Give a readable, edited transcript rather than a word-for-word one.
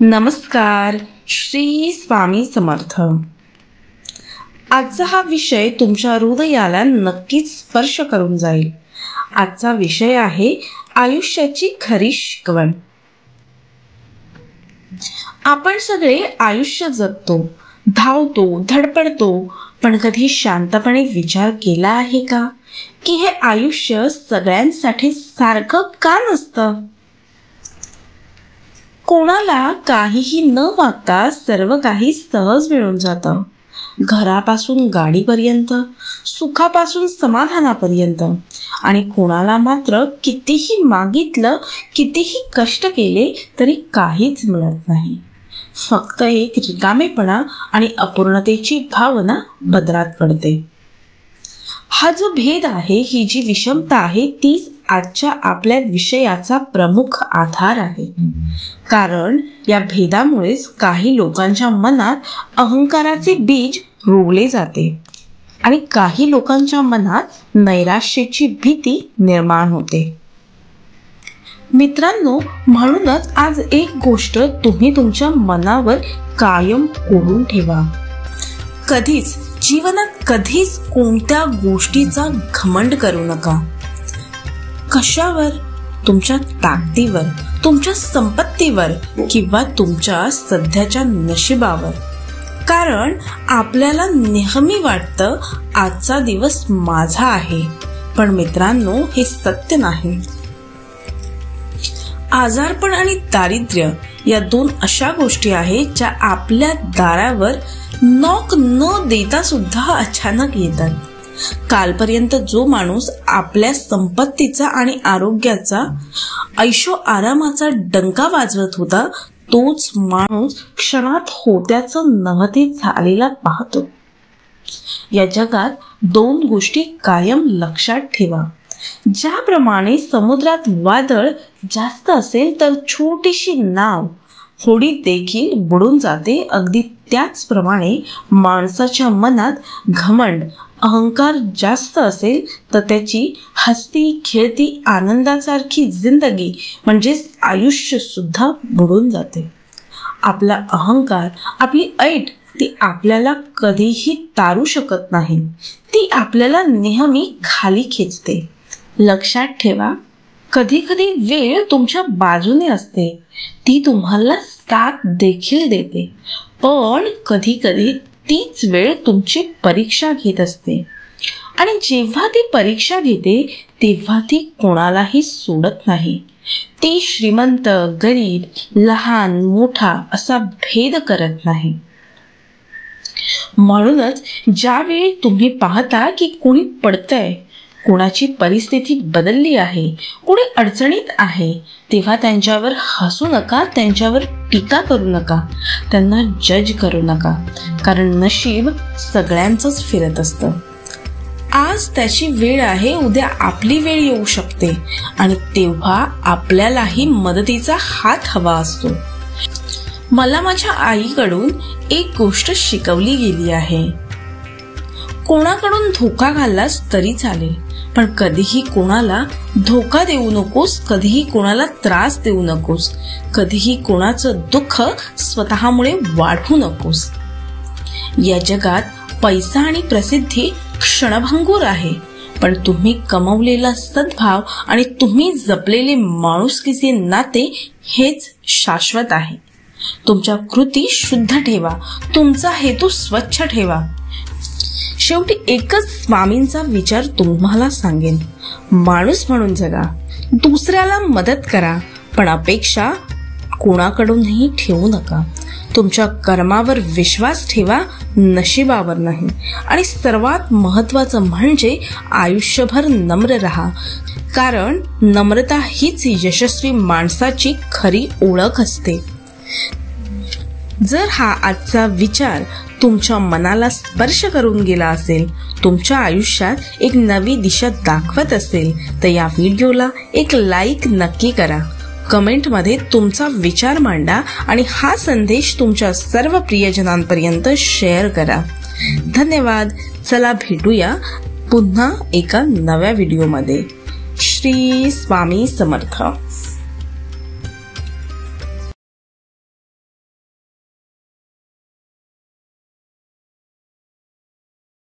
नमस्कार. श्री स्वामी समर्थ. आजचा हा विषय तुमच्या हृदयाला नक्कीच स्पर्श करून जाईल. आजचा विषय आहे आयुष्याची खरी शिकवण. आपण सगळे आयुष्य जगतो, धावतो, धडपडतो, पण कधी शांतपणे विचार केला आहे का की हे आयुष्य सगळ्यांसाठी सारखं का नसतं? कोणाला काहीही न मागता सर्व काही सहज मिळून जातं. घरापासून गाडीपर्यंत, सुखापासून समाधानापर्यंत. आणि कोणाला मात्र कितीही मागितलं, कितीही कष्ट केले तरी काहीच मिळत नाही. फक्त एक रिकामेपणा आणि अपूर्णतेची भावना पदरात पडते. हा जो भेद आहे, ही जी विषमता आहे, तीच आजच्या आपल्या विषयाचा प्रमुख आधार आहे. कारण या भेदामुळेच काही लोकांच्या मनात अहंकाराचे बीज रोवले जाते आणि काही लोकांच्या मनात नैराश्याची भीती निर्माण होते. मित्रांनो, म्हणूनच आज एक गोष्ट तुम्ही तुमच्या मनावर कायम कोरून ठेवा. जीवनात कधीच कोणत्या गोष्टीचा घमंड करू नका. कशावर? तुमच्या ताकदीवर, तुमच्या संपत्तीवर किंवा तुमच्या सध्याच्या नशिबावर. कारण आपल्याला नेहमी वाटतं आजचा दिवस माझा आहे, पण मित्रांनो, हे सत्य नाही. आजारपण आणि दारिद्र्य या दोन अशा गोष्टी आहेत ज्या आपल्या दारावर नॉक न देता सुद्धा अचानक येतात. कालपर्यंत जो माणूस आपल्या संपत्तीचा आणि आरोग्याचा, ऐशो आरामाचा डंका वाजवत होता, तोच माणूस क्षणात होत्याचं नव्हते झालेला पाहतो. या जगात दोन गोष्टी कायम लक्षात ठेवा. ज्याप्रमाणे समुद्रात वादळ जास्त असेल तर छोटीशी नाव, होडी देखील बुडून जाते, अगदी त्याचप्रमाणे माणसाच्या मनात घमंड, अहंकार जास्त असेल तर त्याची हसती खेळती आनंदासारखी जिंदगी म्हणजेच आयुष्य सुद्धा बुडून जाते. आपला अहंकार, आपली ऐट, ती आपल्याला कधीही तारू शकत नाही. ती आपल्याला नेहमी खाली खेचते. लक्षात ठेवा, कधी कधी वेळ तुमच्या बाजूने असते, ती तुम्हाला साथ देखील देते. पण कधी कधी तीच वेळ तुमची परीक्षा घेत असते. आणि जेव्हा ती परीक्षा घेते तेव्हा ती कोणालाही सोडत नाही. ती श्रीमंत, गरीब, लहान, मोठा असा भेद करत नाही. म्हणूनच ज्यावेळी तुम्ही पाहता की कोणी पडतंय, कोणाची परिस्थिती बदलली आहे, कोणी अडचणीत आहे, तेव्हा त्यांच्यावर हसू नका, त्यांच्यावर टीका करू नका, त्यांना जज करू नका. कारण नशीब सगळ्यांचंच फिरत असतं. आज त्याची वेळ आहे, उद्या आपली वेळ येऊ शकते आणि तेव्हा आपल्यालाही मदतीचा हात हवा असतो. मला माझ्या आईकडून एक गोष्ट शिकवली गेली आहे. कोणाकडून धोका खाल्लास तरी चालेल, पण कधीही कोणाला धोका देऊ नकोस, कधीही कोणाला त्रास देऊ नकोस, कधीही कोणाचं दुःख स्वतःमुळे वाढवू नकोस. या जगात पैसा आणि प्रसिद्धी क्षणभंगूर आहे, पण तुम्ही कमवलेला सद्भाव आणि तुम्ही जपलेले माणुसकीचे नाते हेच शाश्वत आहे. तुमच्या कृती शुद्ध ठेवा, तुमचा हेतू स्वच्छ ठेवा. शेवटी एकच स्वामींचा विचार तुम्हाला सांगेन, माणूस म्हणून जगा, दुसऱ्याला मदत करा, पण अपेक्षा कोणाकडूनही ठेवू नका. तुमच्या कर्मावर विश्वास ठेवा, नशिबावर नाही. आणि सर्वात महत्त्वाचं म्हणजे आयुष्यभर नम्र राहा, कारण नम्रता हीच यशस्वी माणसाची खरी ओळख असते. जर हा आजचा विचार तुमच्या मनाला स्पर्श करून गेला असेल, तुमच्या आयुष्यात एक नवी दिशा दाखवत असेल, तर या व्हिडिओला एक लाईक नक्की करा. कमेंटमध्ये तुमचा विचार मांडा आणि हा संदेश तुमच्या सर्व प्रियजनांपर्यंत शेअर करा. धन्यवाद. चला भेटूया पुन्हा एका नव्या व्हिडिओमध्ये. श्री स्वामी समर्थ.